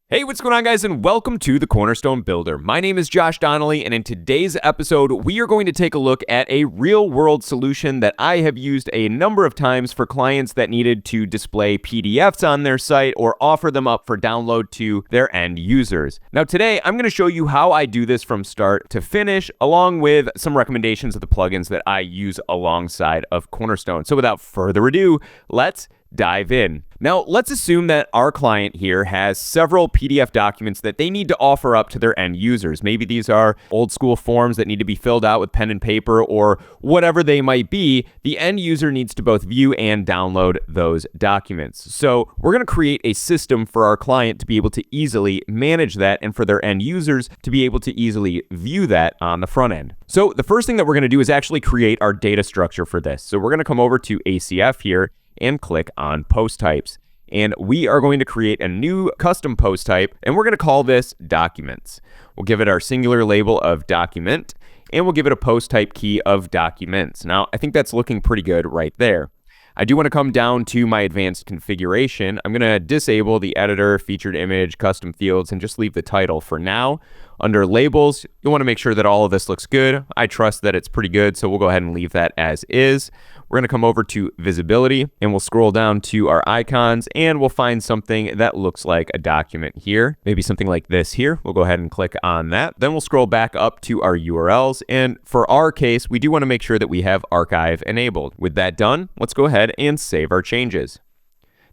Hey, what's going on, guys, and welcome to the Cornerstone Builder. My name is Josh Donnelly, and in today's episode, we are going to take a look at a real-world solution that I have used a number of times for clients that needed to display PDFs on their site or offer them up for download to their end users. Now, today, I'm going to show you how I do this from start to finish, along with some recommendations of the plugins that I use alongside of Cornerstone. So without further ado, let's dive in. Now, let's assume that our client here has several PDF documents that they need to offer up to their end users. Maybe these are old school forms that need to be filled out with pen and paper or whatever they might be. The end user needs to both view and download those documents. So we're going to create a system for our client to be able to easily manage that and for their end users to be able to easily view that on the front end. So the first thing that we're going to do is actually create our data structure for this. So we're going to come over to ACF here and click on post types. And we are going to create a new custom post type, and we're going to call this documents. We'll give it our singular label of document, and we'll give it a post type key of documents. Now, I think that's looking pretty good right there. I do want to come down to my advanced configuration. I'm going to disable the editor, featured image, custom fields, and just leave the title for now. Under labels, you'll want to make sure that all of this looks good. I trust that it's pretty good, so we'll go ahead and leave that as is. We're going to come over to visibility, and we'll scroll down to our icons, and we'll find something that looks like a document here. Maybe something like this here. We'll go ahead and click on that. Then we'll scroll back up to our URLs, and for our case, we do want to make sure that we have archive enabled. With that done, let's go ahead and save our changes.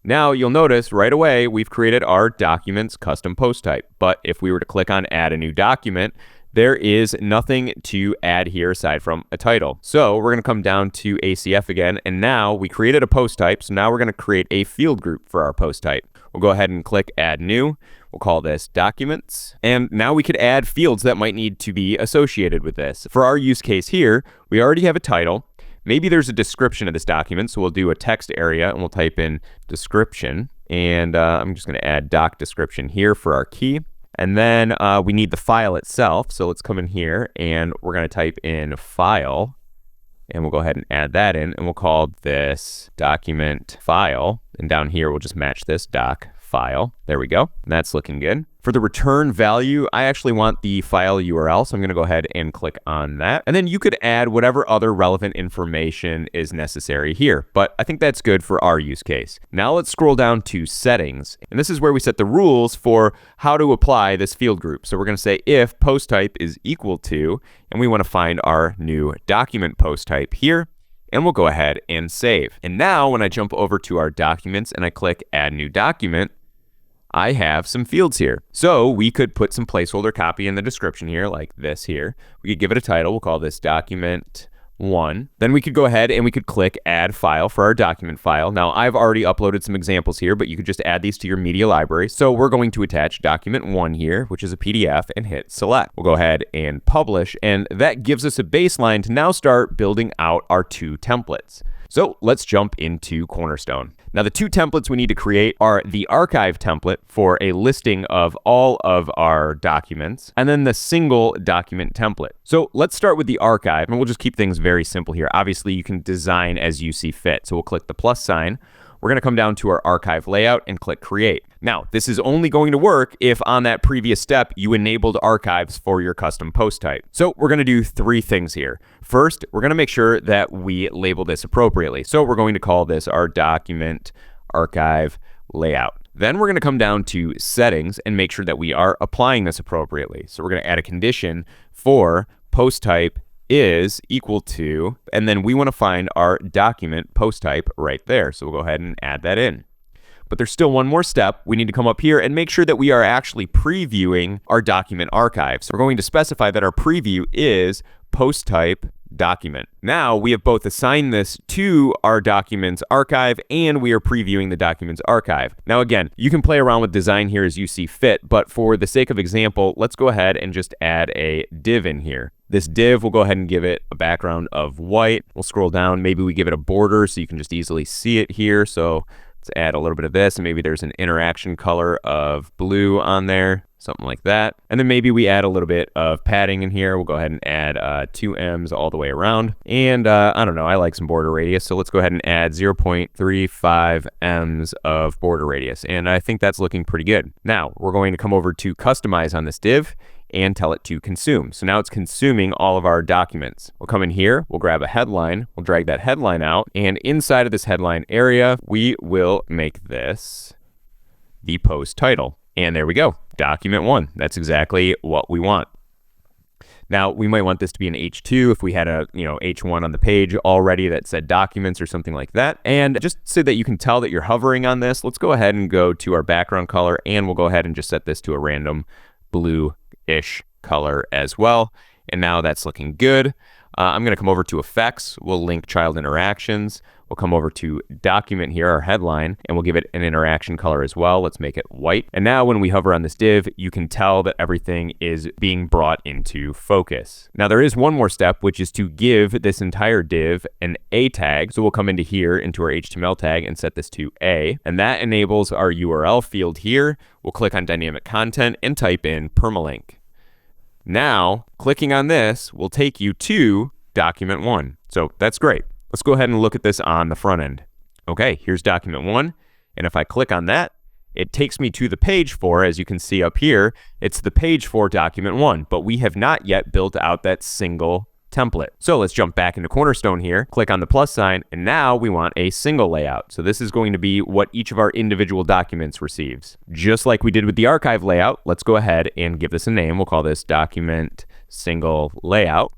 Now you'll notice right away we've created our documents custom post type, but if we were to click on add a new document, there is nothing to add here aside from a title. So we're going to come down to ACF again, and now we created a post type, so now we're going to create a field group for our post type. We'll go ahead and click add new. We'll call this documents, and now we could add fields that might need to be associated with this. For our use case here, we already have a title. Maybe there's a description of this document, so we'll do a text area and we'll type in description, and I'm just going to add doc description here for our key. And then we need the file itself, so let's come in here and we're going to type in file, and we'll go ahead and add that in, and we'll call this document file, and down here we'll just match this doc file. There we go. And that's looking good. For the return value, I actually want the file URL, so I'm going to go ahead and click on that. And then you could add whatever other relevant information is necessary here, but I think that's good for our use case. Now let's scroll down to settings, and this is where we set the rules for how to apply this field group. So we're going to say if post type is equal to, and we want to find our new document post type here, and we'll go ahead and save. And now when I jump over to our documents and I click add new document, I have some fields here. So we could put some placeholder copy in the description here, like this here. We could give it a title. We'll call this document 1. Then we could go ahead and we could click add file for our document file. Now I've already uploaded some examples here, but you could just add these to your media library. So we're going to attach document 1 here, which is a PDF, and hit select. We'll go ahead and publish, and that gives us a baseline to now start building out our 2 templates. So let's jump into Cornerstone. Now the 2 templates we need to create are the archive template for a listing of all of our documents, and then the single document template. So let's start with the archive, and we'll just keep things very simple here. Obviously you can design as you see fit. So we'll click the plus sign. We're going to come down to our archive layout and click create. Now, this is only going to work if on that previous step you enabled archives for your custom post type. So we're going to do 3 things here. First, we're going to make sure that we label this appropriately. So we're going to call this our document archive layout. Then we're going to come down to settings and make sure that we are applying this appropriately. So we're going to add a condition for post type is equal to, and then we want to find our document post type right there. So we'll go ahead and add that in. But there's still one more step. We need to come up here and make sure that we are actually previewing our document archive. So we're going to specify that our preview is post type document. Now we have both assigned this to our documents archive, and we are previewing the documents archive. Now again, you can play around with design here as you see fit, but for the sake of example, let's go ahead and just add a div in here. This div, we'll go ahead and give it a background of white. We'll scroll down. Maybe we give it a border so you can just easily see it here. So let's add a little bit of this, and maybe there's an interaction color of blue on there. something like that. And then maybe we add a little bit of padding in here. We'll go ahead and add 2 ems all the way around. And I don't know, I like some border radius, so let's go ahead and add 0.35 ems of border radius. And I think that's looking pretty good. Now, we're going to come over to customize on this div and tell it to consume. So now it's consuming all of our documents. We'll come in here, we'll grab a headline, we'll drag that headline out, and inside of this headline area, we will make this the post title. And there we go, document 1. That's exactly what we want. Now, we might want this to be an H2 if we had a H1 on the page already that said documents or something like that. And just so that you can tell that you're hovering on this, let's go ahead and go to our background color, and we'll go ahead and just set this to a random blue-ish color as well. And now that's looking good. I'm going to come over to effects. We'll link child interactions. We'll come over to document here, our headline, and we'll give it an interaction color as well. Let's make it white. And now when we hover on this div, you can tell that everything is being brought into focus. Now there is one more step, which is to give this entire div an A tag. So we'll come into here, into our HTML tag, and set this to A. And that enables our URL field here. We'll click on dynamic content and type in permalink. Now, clicking on this will take you to document 1. So that's great. Let's go ahead and look at this on the front end. Okay, here's document 1. And if I click on that, it takes me to the page for, as you can see up here, it's the page for document 1, but we have not yet built out that single template. So let's jump back into Cornerstone here, click on the plus sign, and now we want a single layout. So this is going to be what each of our individual documents receives. Just like we did with the archive layout, let's go ahead and give this a name. We'll call this document single layout.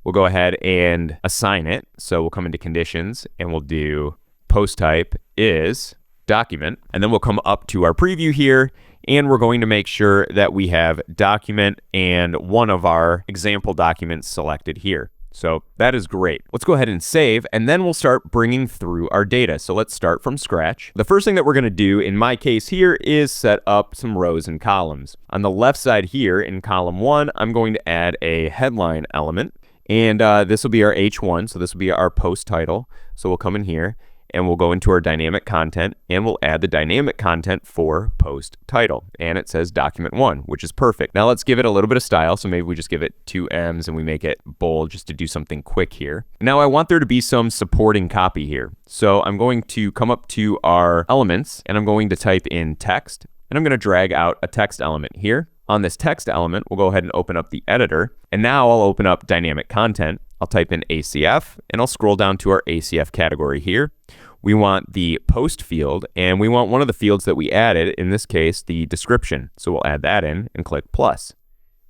We'll go ahead and assign it. So we'll come into conditions and we'll do post type is document. And then we'll come up to our preview here, and we're going to make sure that we have document and one of our example documents selected here. So that is great. Let's go ahead and save, and then we'll start bringing through our data. So let's start from scratch. The first thing that we're going to do in my case here is set up some rows and columns. On the left side here in column 1, I'm going to add a headline element, and this will be our H1. So this will be our post title. So we'll come in here and we'll go into our dynamic content, and we'll add the dynamic content for post title. And it says document 1, which is perfect. Now let's give it a little bit of style. So maybe we just give it 2 M's and we make it bold just to do something quick here. Now I want there to be some supporting copy here. So I'm going to come up to our elements, and I'm going to type in text, and I'm going to drag out a text element here. On this text element, we'll go ahead and open up the editor. And now I'll open up dynamic content. I'll type in ACF, and I'll scroll down to our ACF category here. We want the post field, and we want one of the fields that we added, in this case, the description. So we'll add that in and click plus.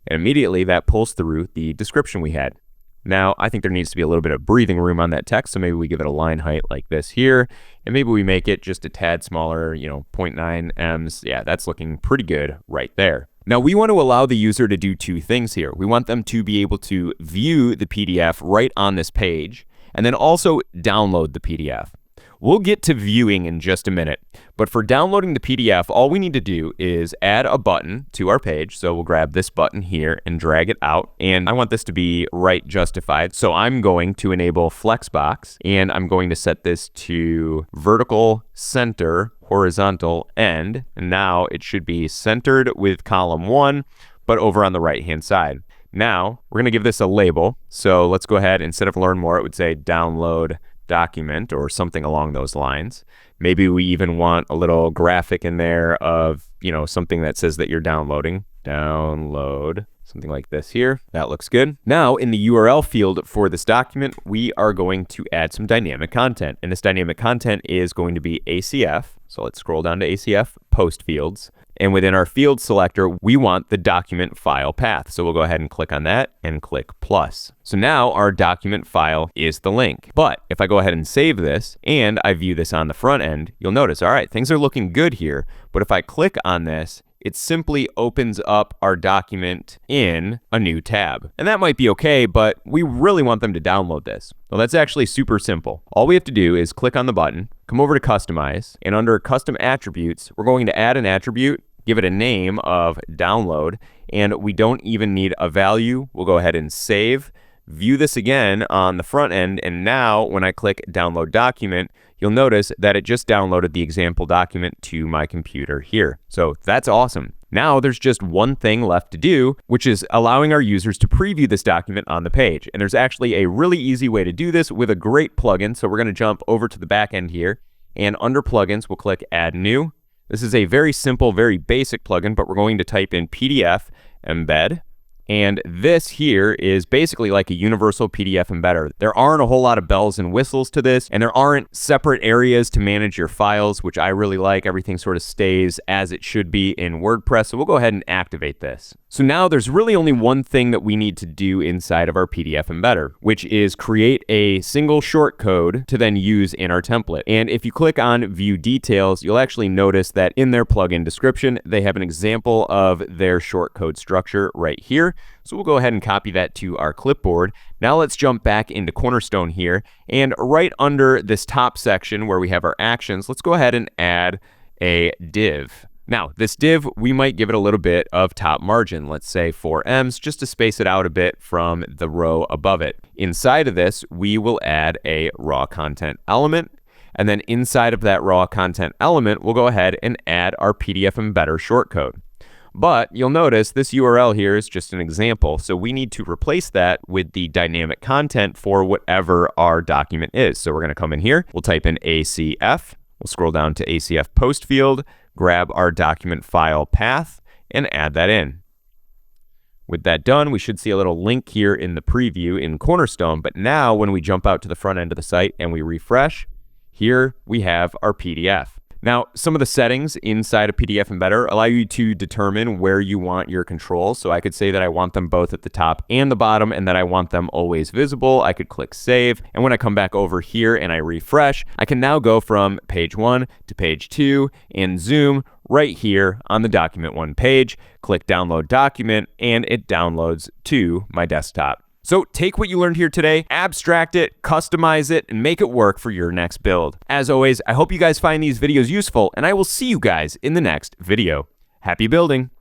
And immediately that pulls through the description we had. Now, I think there needs to be a little bit of breathing room on that text, so maybe we give it a line height like this here, and maybe we make it just a tad smaller, 0.9 M's. Yeah, that's looking pretty good right there. Now, we want to allow the user to do 2 things here. We want them to be able to view the PDF right on this page, and then also download the PDF. We'll get to viewing in just a minute, but for downloading the PDF, all we need to do is add a button to our page. So we'll grab this button here and drag it out, and I want this to be right justified. So I'm going to enable Flexbox, and I'm going to set this to vertical center, horizontal end, and now it should be centered with column 1, but over on the right-hand side. Now, we're going to give this a label. So let's go ahead, instead of learn more, it would say download document or something along those lines. Maybe we even want a little graphic in there of, something that says that you're downloading. Download, something like this here. That looks good. Now, in the URL field for this document, we are going to add some dynamic content. And this dynamic content is going to be ACF. So let's scroll down to ACF post fields. And within our field selector, we want the document file path. So we'll go ahead and click on that and click plus. So now our document file is the link. But if I go ahead and save this and I view this on the front end, you'll notice, all right, things are looking good here. But if I click on this, it simply opens up our document in a new tab. And that might be okay, but we really want them to download this. Well, that's actually super simple. All we have to do is click on the button, come over to customize, and under custom attributes, we're going to add an attribute, give it a name of download, and we don't even need a value. We'll go ahead and save, view this again on the front end, and now when I click download document, you'll notice that it just downloaded the example document to my computer here. So that's awesome. Now there's just one thing left to do, which is allowing our users to preview this document on the page. And there's actually a really easy way to do this with a great plugin. So we're going to jump over to the back end here, and under plugins, we'll click Add New. This is a very simple, very basic plugin, but we're going to type in PDF Embed. And this here is basically like a universal PDF embedder. There aren't a whole lot of bells and whistles to this, and there aren't separate areas to manage your files, which I really like. Everything sort of stays as it should be in WordPress. So we'll go ahead and activate this. So now there's really only one thing that we need to do inside of our PDF embedder, which is create a single shortcode to then use in our template. And if you click on View Details, you'll actually notice that in their plugin description, they have an example of their shortcode structure right here. So we'll go ahead and copy that to our clipboard. Now let's jump back into Cornerstone here, and right under this top section where we have our actions, let's go ahead and add a div. Now, this div, we might give it a little bit of top margin, let's say 4 ems, just to space it out a bit from the row above it. Inside of this, we will add a raw content element. And then inside of that raw content element, we'll go ahead and add our PDF embedder shortcode. But you'll notice this URL here is just an example. So we need to replace that with the dynamic content for whatever our document is. So we're going to come in here. We'll type in ACF. We'll scroll down to ACF post field, grab our document file path, and add that in. With that done, we should see a little link here in the preview in Cornerstone. But now when we jump out to the front end of the site and we refresh, here we have our PDF. Now, some of the settings inside a PDF embedder allow you to determine where you want your controls. So I could say that I want them both at the top and the bottom, and that I want them always visible. I could click save. And when I come back over here and I refresh, I can now go from page 1 to page 2 and zoom right here on the document 1 page, click download document, and it downloads to my desktop. So take what you learned here today, abstract it, customize it, and make it work for your next build. As always, I hope you guys find these videos useful, and I will see you guys in the next video. Happy building!